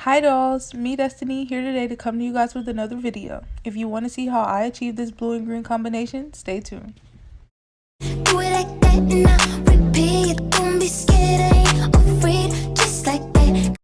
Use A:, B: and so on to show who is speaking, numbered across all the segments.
A: Hi dolls, me Destiny here today to come to you guys with another video. If you want to see how I achieve this blue and green combination, stay tuned.
B: Do it like that and I repeat. Don't be scared, I ain't afraid. Just like that.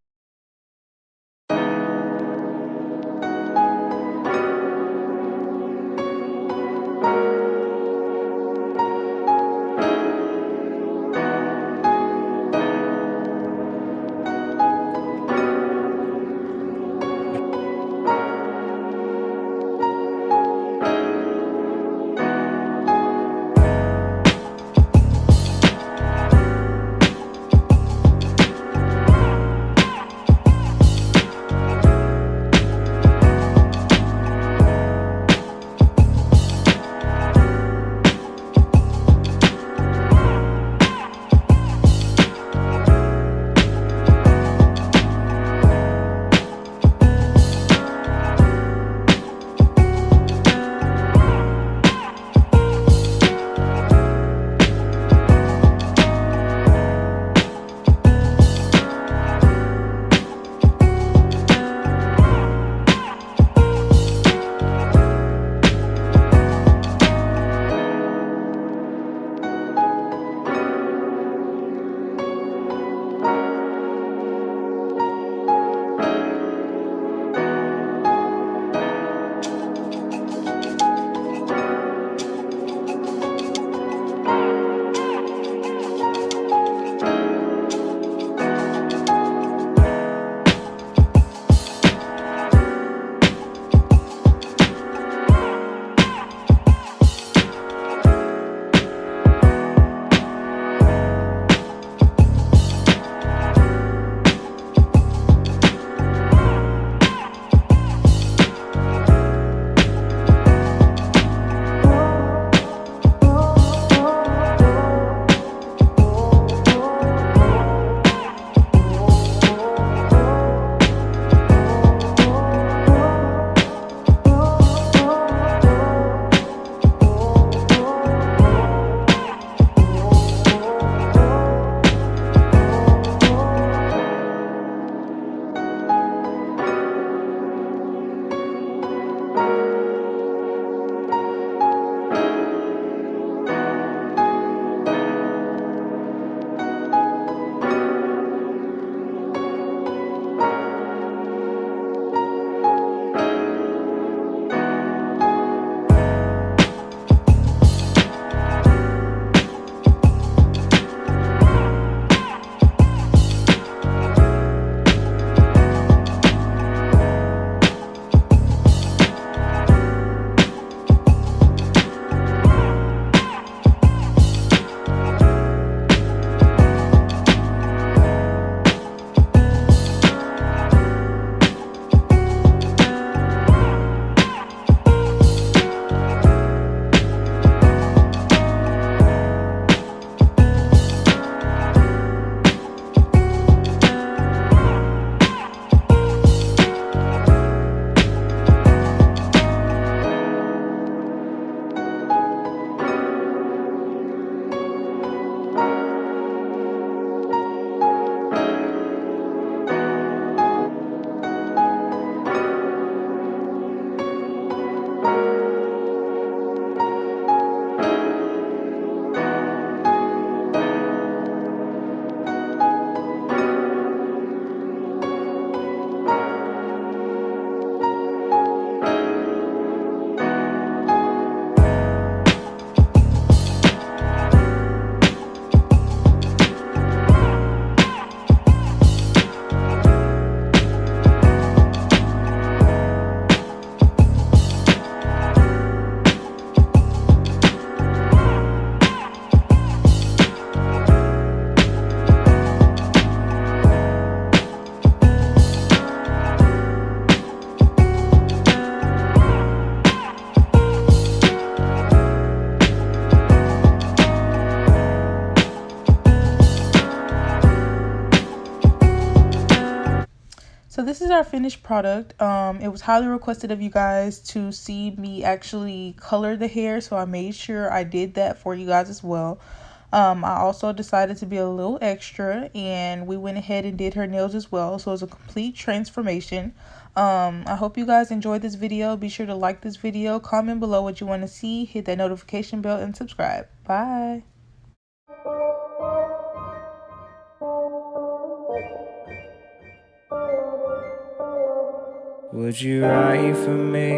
A: So this is our finished product. It was highly requested of you guys to see me actually color the hair, so I made sure I did that for you guys as well. I also decided to be a little extra, and we went ahead and did her nails as well. So it's a complete transformation. I hope you guys enjoyed this video. Be sure to like this video, comment below what you want to see, hit that notification bell, and subscribe. Bye.
C: Would you write for me?